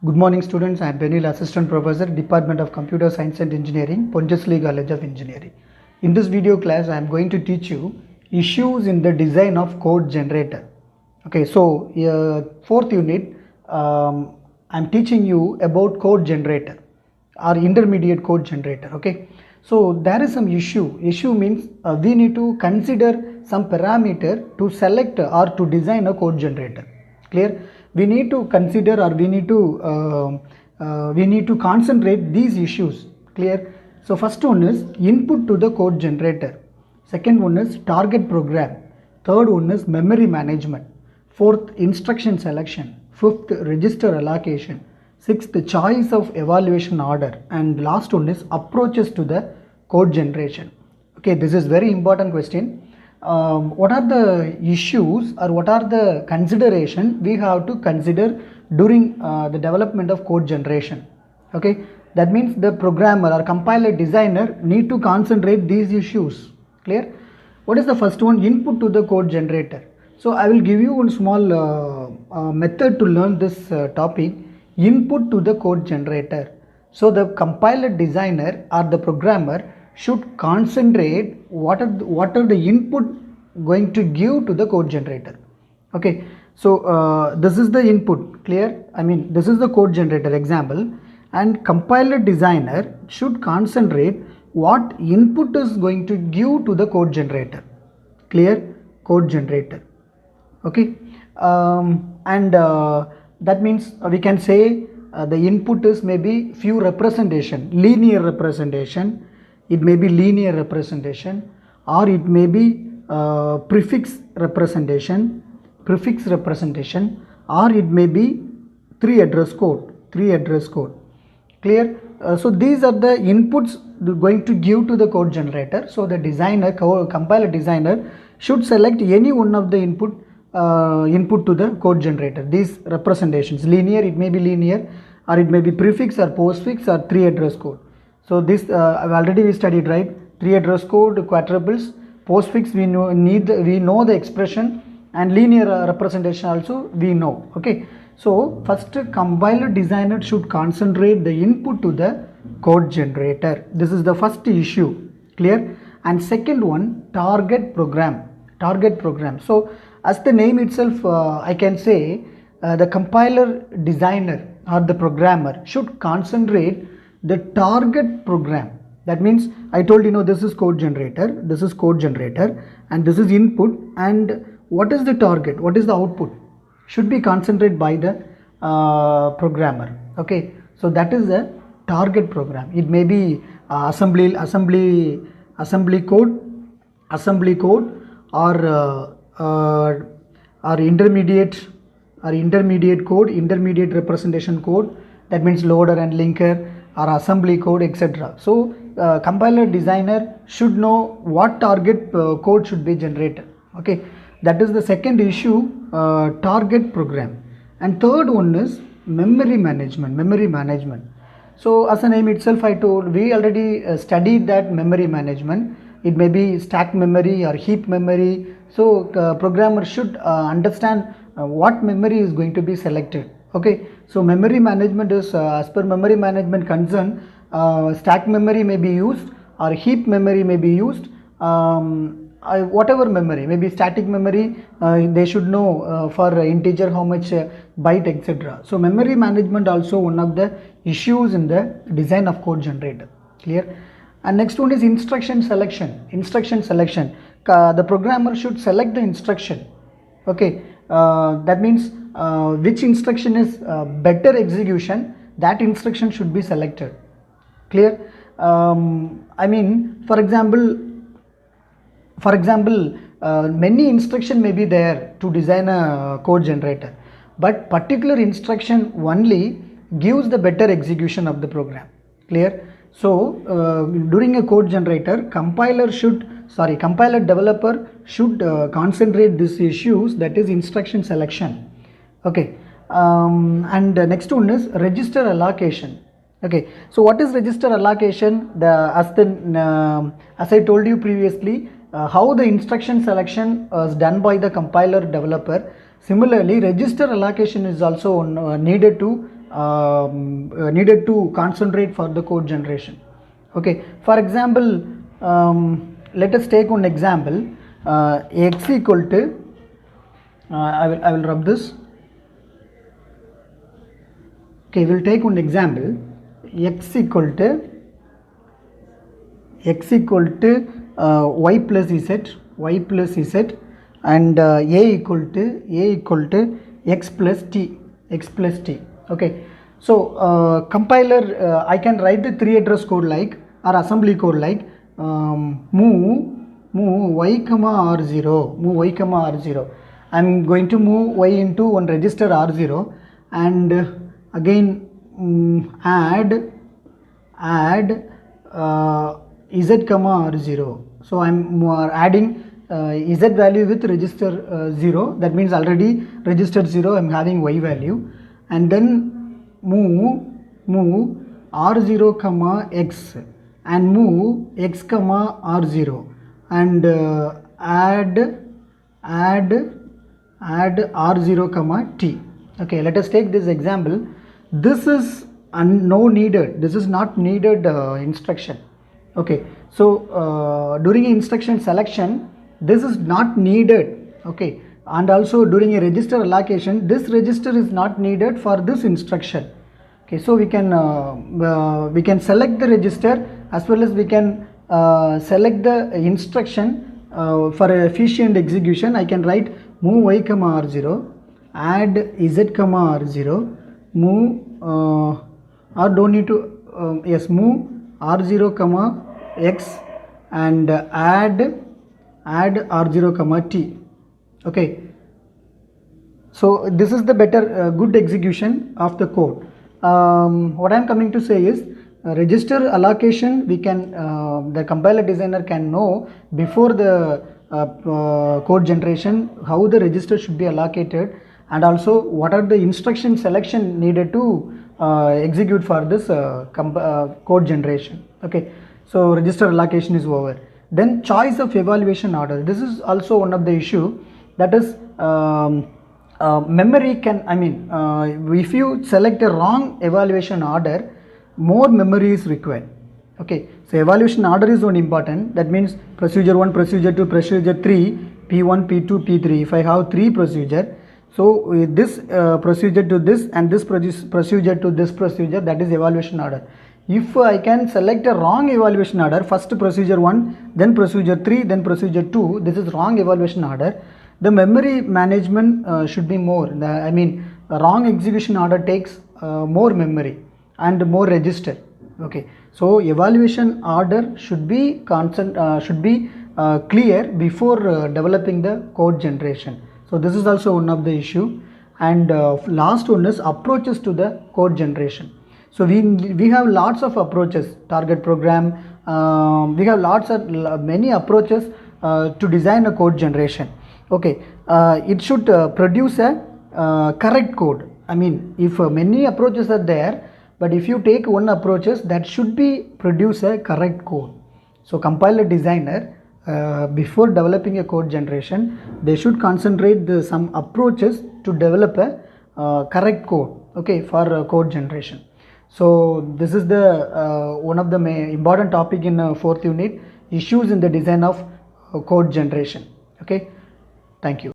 Good morning students, I am Benil, Assistant Professor, Department of Computer Science and Engineering, Pondicherry College of Engineering. In this video class, I am going to teach you issues in the design of code generator. Okay, so fourth unit, I am teaching you about code generator or intermediate code generator. Okay, so there is some issue. Issue means we need to consider some parameter to select or to design a code generator. Clear? We need to consider or we need to concentrate these issues. Clear? So first one is input to the code generator, second one is target program, third one is memory management, fourth instruction selection, fifth register allocation, sixth choice of evaluation order, and last one is approaches to the code generation. Okay, this is very important question. What are the issues or what are the consideration we have to consider during the development of code generation? Okay, that means the programmer or compiler designer need to concentrate these issues. Clear? What is the first one? Input to the code generator. So I will give you one small method to learn this topic. Input to the code generator. So the compiler designer or the programmer should concentrate what are the input going to give to the code generator. Okay, so this is the input. Clear? I mean, this is the code generator example, and compiler designer should concentrate what input is going to give to the code generator. Clear? Code generator. Okay, that means we can say the input is maybe few representation, linear representation. It may be linear representation, or it may be prefix representation, or it may be three address code. Clear? So these are the inputs going to give to the code generator. So the compiler designer should select any one of the input to the code generator. These representations, linear, it may be linear, or it may be prefix or postfix or three address code. So this already we studied, right? Three address code, quadruples, postfix we know the expression, and linear representation also we know. Okay, so first compiler designer should concentrate the input to the code generator. This is the first issue. Clear? And second one, target program. So as the name itself, I can say the compiler designer or the programmer should concentrate the target program. That means I told this is code generator, and this is input, and what is the target, what is the output should be concentrated by the programmer. Okay, so that is the target program. It may be assembly code, or intermediate code, intermediate representation code. That means loader and linker, or assembly code, etc. So compiler designer should know what target code should be generated. Okay, that is the second issue, target program. And third one is memory management. So as a name itself, I told we already studied that memory management. It may be stack memory or heap memory. So programmer should understand what memory is going to be selected. Okay, so memory management is as per memory management concern, stack memory may be used or heap memory may be used, whatever memory, maybe static memory, they should know for integer how much byte, etc. So memory management also one of the issues in the design of code generator. Clear? And next one is instruction selection. The programmer should select the instruction. Okay, that means which instruction is better execution, that instruction should be selected. Clear? I mean, for example, many instruction may be there to design a code generator, but particular instruction only gives the better execution of the program. Clear? So during a code generator, compiler developer should concentrate these issues, that is instruction selection. Okay, and the next one is register allocation. Okay, so what is register allocation? As I told you previously, how the instruction selection is done by the compiler developer. Similarly, register allocation is also needed to needed to concentrate for the code generation. Okay, for example, let us take one example. X equal to I will rub this. Okay, we'll take one example. X equal to y plus z, and a equal to x plus t. Okay, so compiler, I can write the 3 address code like, or assembly code like, move y comma r0. I'm going to move y into one register r0, and again add z comma r0. So I'm adding z value with register 0. That means already registered 0, I'm having y value, and then move r0 comma x, and move x comma r0, and add r0 comma t. Okay, let us take this example. This is this is not needed instruction. Okay, so during instruction selection, this is not needed. Okay, and also during a register allocation, this register is not needed for this instruction. Okay, so we can select the register, as well as we can select the instruction for efficient execution. I can write move y comma r0, add z comma r0, move or don't need to yes, move r0 comma x, and add r0 comma t. Okay, so this is the better good execution of the code. What I am coming to say is, register allocation, we can the compiler designer can know before the code generation how the register should be allocated, and also what are the instruction selection needed to execute for this code generation. Okay, so register allocation is over. Then choice of evaluation order. This is also one of the issue, that is memory can, if you select a wrong evaluation order, more memory is required. Okay, so evaluation order is one important. That means procedure 1, procedure 2, procedure 3, P1, P2, P3. If I have 3 procedure, so this procedure to this, and this procedure to this procedure, that is evaluation order. If I can select a wrong evaluation order, first procedure 1, then procedure 3, then procedure 2, this is wrong evaluation order, the memory management should be more. A wrong execution order takes more memory and more register. Okay, so evaluation order should be clear before developing the code generation. So this is also one of the issue. And last one is approaches to the code generation. So we have lots of approaches, target program, we have many approaches to design a code generation. Okay, it should produce a correct code. If many approaches are there, but if you take one approaches, that should be produce a correct code. So compiler designer, before developing a code generation, they should concentrate some approaches to develop a correct code, okay, for code generation. So this is the one of the important topic in 4th unit, issues in the design of code generation. Okay, thank you.